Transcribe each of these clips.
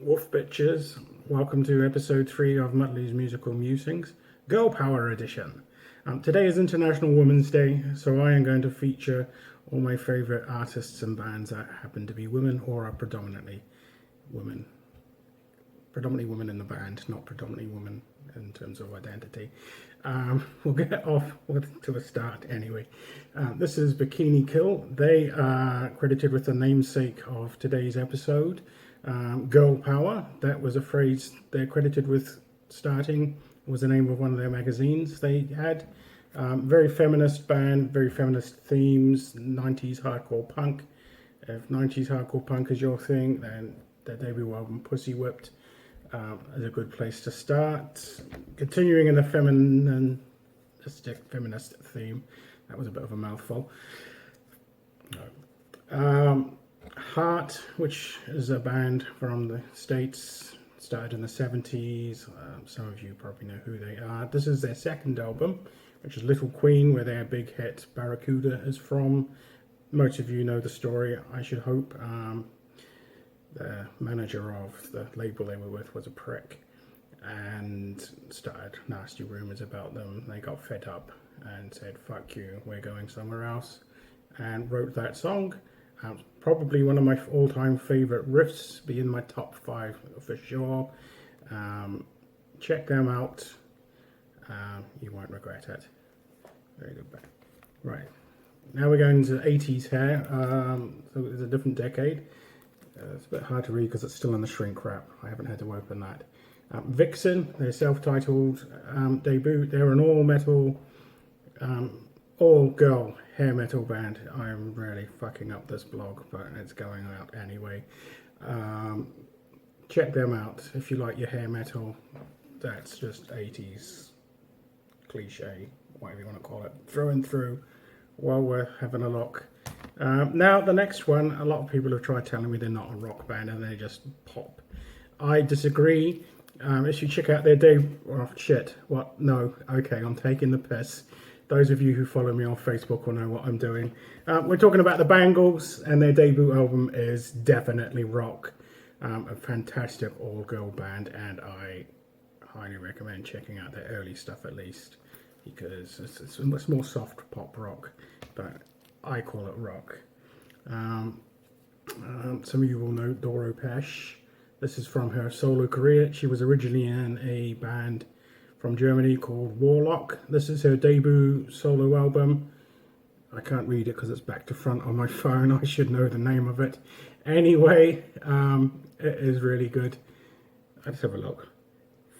Wolf Bitches, welcome to episode 3 of Muttley's musical Musings, Girl Power Edition. Today is International Women's Day, so I am going to feature all my favourite artists and bands that happen to be women or are predominantly women. Predominantly women in the band, not predominantly women in terms of identity. We'll get off to a start anyway. This is Bikini Kill. They are credited with the namesake of today's episode. Girl Power, that was a phrase they're credited with starting, was the name of one of their magazines they had. Very feminist band, very feminist themes, 90s hardcore punk. If 90s hardcore punk is your thing, then their debut album Pussy Whipped is a good place to start. Continuing in the feminist theme, that was a bit of a mouthful. Heart, which is a band from the States, started in the 70s. Some of you probably know who they are. This is their second album, which is Little Queen, where their big hit Barracuda is from. Most of you know the story, I should hope. The manager of the label they were with was a prick and started nasty rumours about them. They got fed up and said, fuck you, we're going somewhere else, and wrote that song. Probably one of my all-time favourite riffs, be in my top 5 for sure. Check them out. You won't regret it. Very good band. Right, now we're going to 80s hair. So it's a different decade. It's a bit hard to read because it's still in the shrink wrap. I haven't had to open that. Vixen, their self-titled debut. They're an all-metal, all-girl hair metal band. I'm really fucking up this blog, but it's going out anyway. Check them out if you like your hair metal. That's just 80s cliche, whatever you want to call it, through and through, while we're having a look. Now the next one, a lot of people have tried telling me they're not a rock band and they just pop. I disagree. If you check out their I'm taking the piss. Those of you who follow me on Facebook will know what I'm doing. We're talking about the Bangles, and their debut album is definitely rock. A fantastic all-girl band, and I highly recommend checking out their early stuff at least, because it's more soft pop rock, but I call it rock. Some of you will know Doro. This is from her solo career. She was originally in a band from Germany called Warlock. This is her debut solo album. I can't read it because it's back to front on my phone. I should know the name of it. Anyway, it is really good. Let's have a look.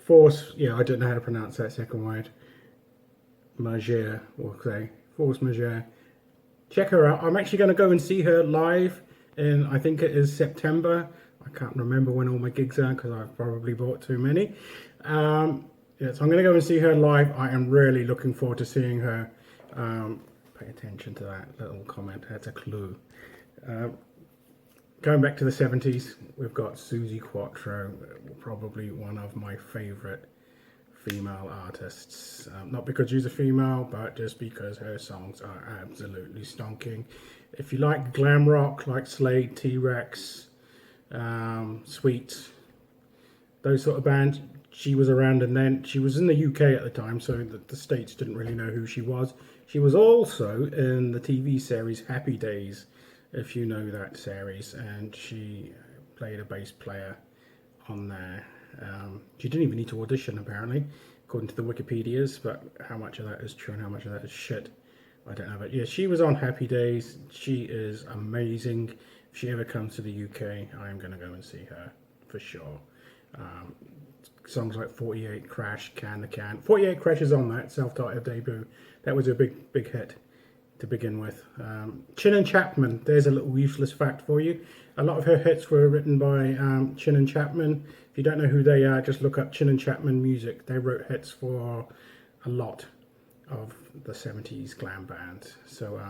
Force, yeah, I don't know how to pronounce that second word. Majeure, we'll say. Force Majeure. Check her out. I'm actually going to go and see her live in, I think it is September. I can't remember when all my gigs are because I've probably bought too many. Yes, I'm going to go and see her live. I am really looking forward to seeing her. Pay attention to that little comment. That's a clue. Going back to the 70s, we've got Suzi Quatro, probably one of my favourite female artists. Not because she's a female, but just because her songs are absolutely stonking. If you like glam rock, like Slade, T-Rex, Sweet, those sort of bands, she was around, and then she was in the UK at the time, so the States didn't really know who she was. She was also in the TV series Happy Days, if you know that series, and she played a bass player on there. She didn't even need to audition, apparently, according to the Wikipedias, but how much of that is true and how much of that is shit, I don't know. But yeah, she was on Happy Days. She is amazing. If she ever comes to the UK, I am going to go and see her for sure. Songs like 48 Crash, Can the Can. 48 Crash is on that self-titled debut. That was a big hit to begin with. Chin and Chapman, there's a little useless fact for you. A lot of her hits were written by Chin and Chapman. If you don't know who they are, just look up Chin and Chapman music. They wrote hits for a lot of the 70s glam bands. So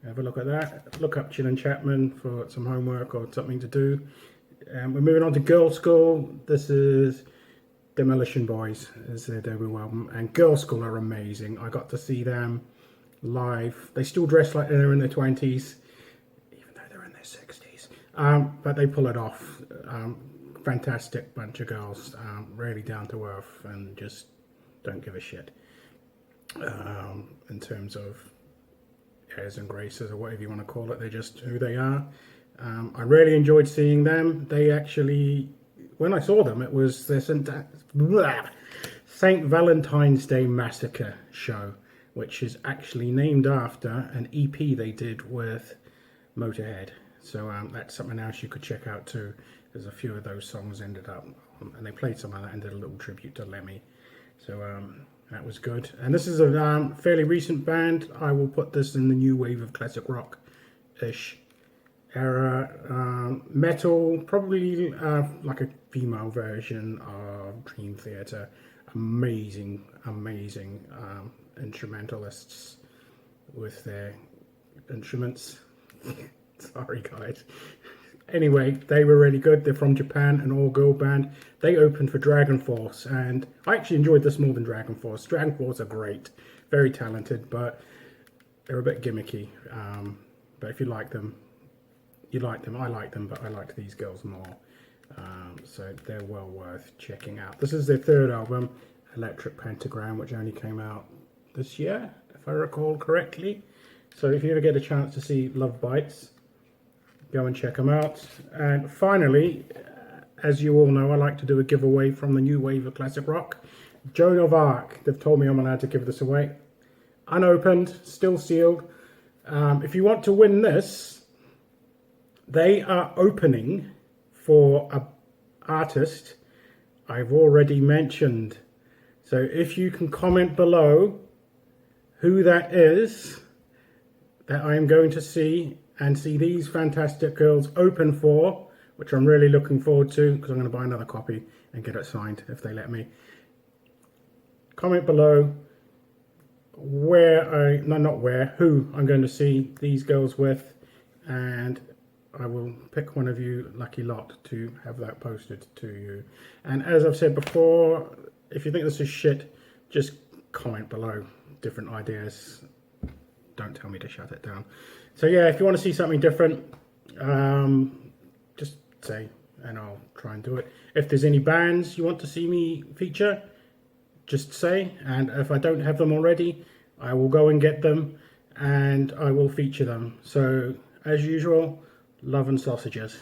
have a look at that. Look up Chin and Chapman for some homework or something to do. We're moving on to Girl School. This is Demolition Boys, is their debut album, and Girl School are amazing. I got to see them live. They still dress like they're in their 20s, even though they're in their 60s. But they pull it off. Fantastic bunch of girls, really down to earth and just don't give a shit in terms of airs and graces or whatever you want to call it. They're just who they are. I really enjoyed seeing them. They actually, when I saw them, it was the St. Valentine's Day Massacre show, which is actually named after an EP they did with Motorhead. So that's something else you could check out too. There's a few of those songs ended up, and they played some of that and did a little tribute to Lemmy. So that was good. And this is a fairly recent band. I will put this in the new wave of classic rock-ish era. Metal, probably like a female version of Dream Theater. Amazing instrumentalists with their instruments. Sorry guys. Anyway, they were really good. They're from Japan, an all-girl band. They opened for Dragonforce, and I actually enjoyed this more than Dragonforce. Dragonforce are great, very talented, but they're a bit gimmicky. But if you like them, you like them. I like them, but I liked these girls more. So they're well worth checking out. This is their third album, Electric Pentagram, which only came out this year, if I recall correctly. So if you ever get a chance to see Love Bites, go and check them out. And finally, as you all know, I like to do a giveaway from the new wave of classic rock. JOANovARC, they've told me I'm allowed to give this away. Unopened, still sealed. If you want to win this, they are opening for an artist I've already mentioned. So if you can comment below who that is that I'm going to see and see these fantastic girls open for, which I'm really looking forward to because I'm going to buy another copy and get it signed if they let me. Comment below who I'm going to see these girls with, and I will pick one of you lucky lot to have that posted to you. And as I've said before, if you think this is shit, just comment below different ideas. Don't tell me to shut it down. So yeah, if you want to see something different, just say and I'll try and do it. If there's any bands you want to see me feature, just say, and if I don't have them already, I will go and get them and I will feature them. So as usual, love and sausages.